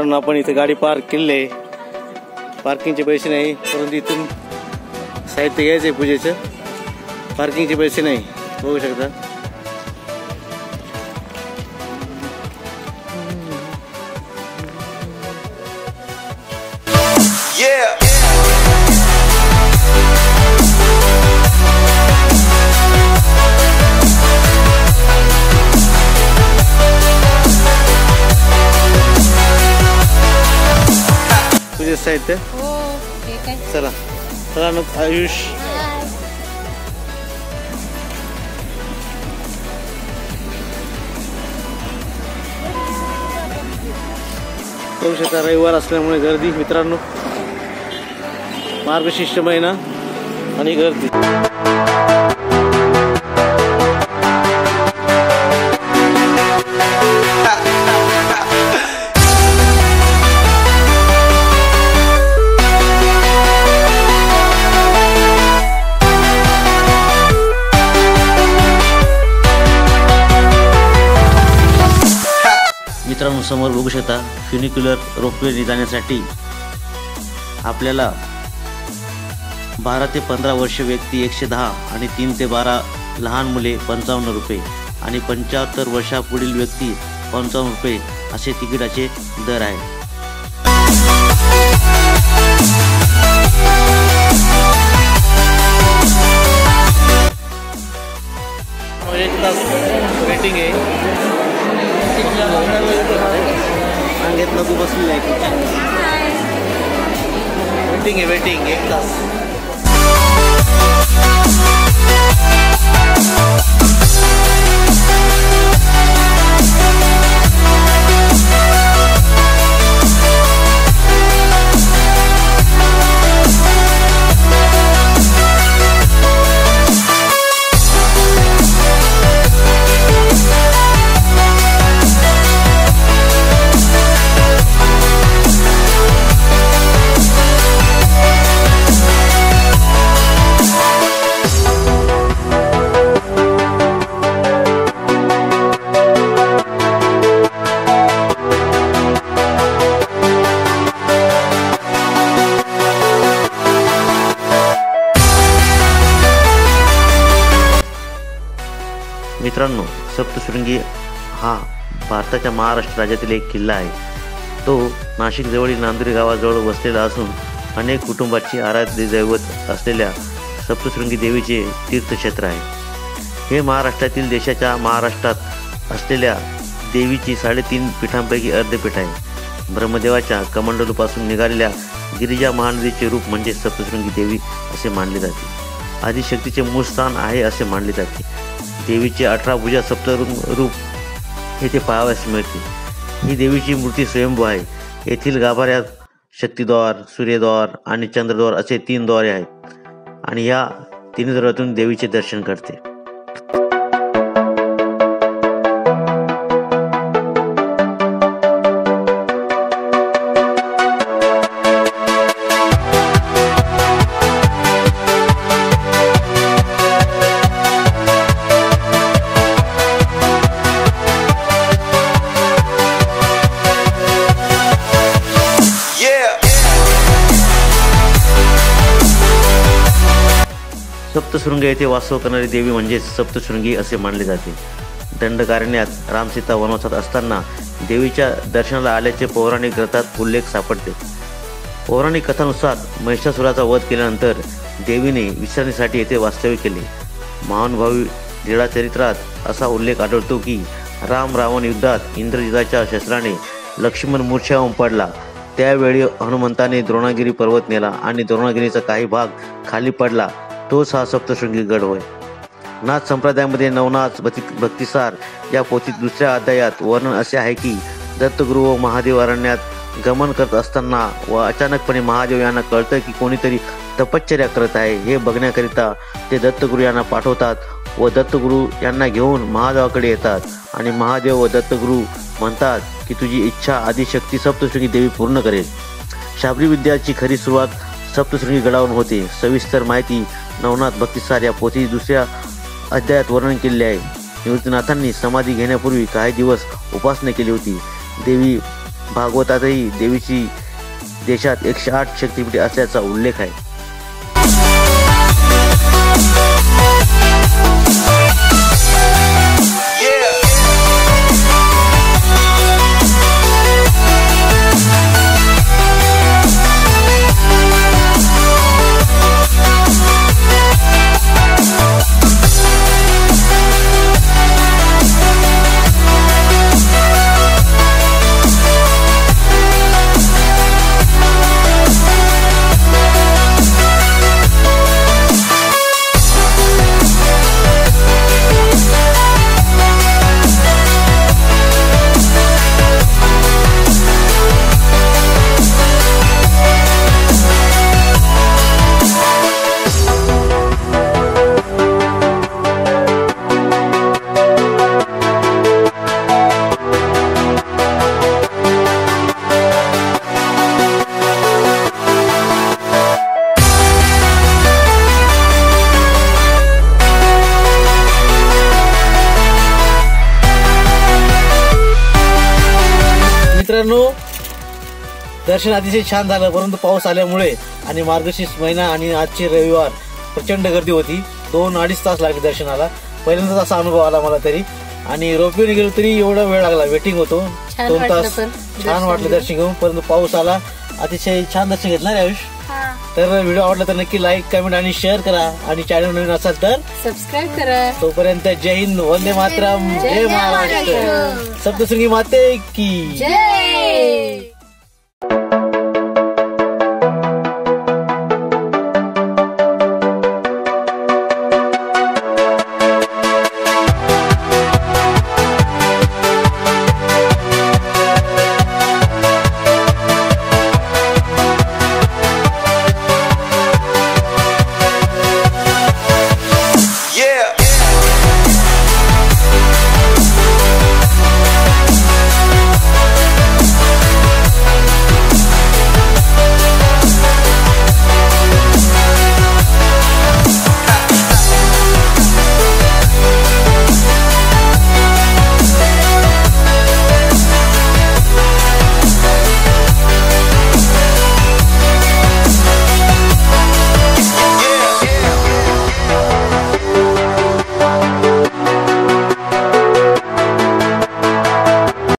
मित्रांनो, आपण इथे गाडी पार्क केली आहे. पार्किंगचे पैसे नाही, परंतु इथून साहित्य घ्यायचं आहे पूजेचं. पार्किंगचे पैसे नाही, बघू शकता. पूजेचं साहित्य चला चला मग. आयुष बघू शकता, रविवार असल्यामुळे गर्दी मित्रांनो. मार्गशीर्ष महिना आणि गर्दी. मित्रांनो, समोर बघू शकता फ्युनिक्युलर रोपवे जाण्यासाठी आपल्याला 12 ते 15 वर्ष व्यक्ती 110 आणि 3 ते 12 लहान मुले 55 रुपये आणि 75 वर्षापुढील व्यक्ती 55 रुपये असे तिकिटाचे दर आहे. एक तास वेटिंग आहे. अंगेत नको बसलेलं आहे. वेटिंग आहे, वेटिंग 1 तास. मित्रांनो, सप्तशृंगी हा भारताच्या महाराष्ट्र राज्यातील एक किल्ला आहे. तो नाशिक जवळील नांदुरी गावाजवळ वसलेला असून अनेक कुटुंबाची आराध्य दैवत असलेल्या सप्तशृंगी देवीचे तीर्थक्षेत्र आहे. हे महाराष्ट्रातील देशाच्या महाराष्ट्रात असलेल्या देवीची 3.5 पीठांपैकी अर्धपीठ आहे. ब्रह्मदेवाच्या कमंडलूपासून निघालेल्या गिरिजा महानदीचे रूप म्हणजे सप्तशृंगी देवी असे मानले जाते. आदिशक्तीचे मूळ स्थान आहे असे मानले जाते. देवीचे 18 भुजा सप्तशृंग रूप येथे पाहावयास मिळते. ही देवीची मूर्ती स्वयंभू आहे. येथील गाभाऱ्यात शक्तिद्वार, सूर्यद्वार आणि चंद्रद्वार असे 3 द्वारे आहेत आणि या 3 द्वारातून देवीचे दर्शन करते. सप्तशृंग येथे वास्तव करणारी देवी म्हणजे सप्तशृंगी असे मानले जाते. दंडकारण्यात रामसीता वनवासात असताना देवीच्या दर्शनाला आल्याचे पौराणिक ग्रंथात उल्लेख सापडते. पौराणिक कथानुसार महिषासुराचा वध केल्यानंतर देवीने विश्रांतीसाठी येथे वास्तव्य केले. महानुभावी लीळाचरित्रात असा उल्लेख आढळतो की राम रावण युद्धात इंद्रजिताच्या शस्त्राने लक्ष्मण मूर्छा होऊन पडला. त्यावेळी हनुमंताने द्रोणागिरी पर्वत नेला आणि द्रोणागिरीचा काही भाग खाली पडला. तोच हा सप्तशृंगी गड होय. नाथ संप्रदायामध्ये नवनाथ भक्तिसार या पोथीत 2ऱ्या अध्यायात वर्णन असे आहे की दत्तगुरु व महादेव अरण्यात गमन करत असताना व अचानकपणे महादेव यांना कळतं की कोणीतरी तपश्चर्या करत आहे. हे बघण्याकरिता ते दत्तगुरु यांना पाठवतात व दत्तगुरु यांना घेऊन महादेवाकडे येतात आणि महादेव व दत्तगुरु म्हणतात की तुझी इच्छा आदिशक्ती सप्तशृंगी देवी पूर्ण करेल. शाबरी विद्याची खरी सुरुवात सप्तशृंगी गडावरून होते. सविस्तर माहिती नवनाथ भक्तिसार या पोथी 2ऱ्या अध्यायात वर्णन केले आहे. निवृत्तीनाथांनी समाधी घेण्यापूर्वी काही दिवस उपासना केली होती. देवी भागवतातही देवीची देशात 108 शक्तिपीठे असल्याचा उल्लेख आहे. मित्रांनो, दर्शन अतिशय छान झालं, परंतु पाऊस आल्यामुळे आणि मार्गशीर्ष महिना आणि आजचे रविवार प्रचंड गर्दी होती. 2-2.5 तास लागले दर्शनाला. पहिल्यांदाच असा अनुभव आला मला तरी. आणि रोपवेने गेलो तरी एवढा वेळ लागला, वेटिंग होतो 2 तास. छान वाटलं दर्शन घेऊन, परंतु पाऊस आला. अतिशय छान दर्शन घेतलं रे आयुष. तर व्हिडिओ आवडला तर नक्की लाईक, कमेंट आणि शेअर करा. आणि चॅनल नवीन असाल तर सबस्क्राईब करा. तोपर्यंत जय हिंद, वंदे मातरम, जय महाराष्ट्र, सप्तशृंगी माते की जय.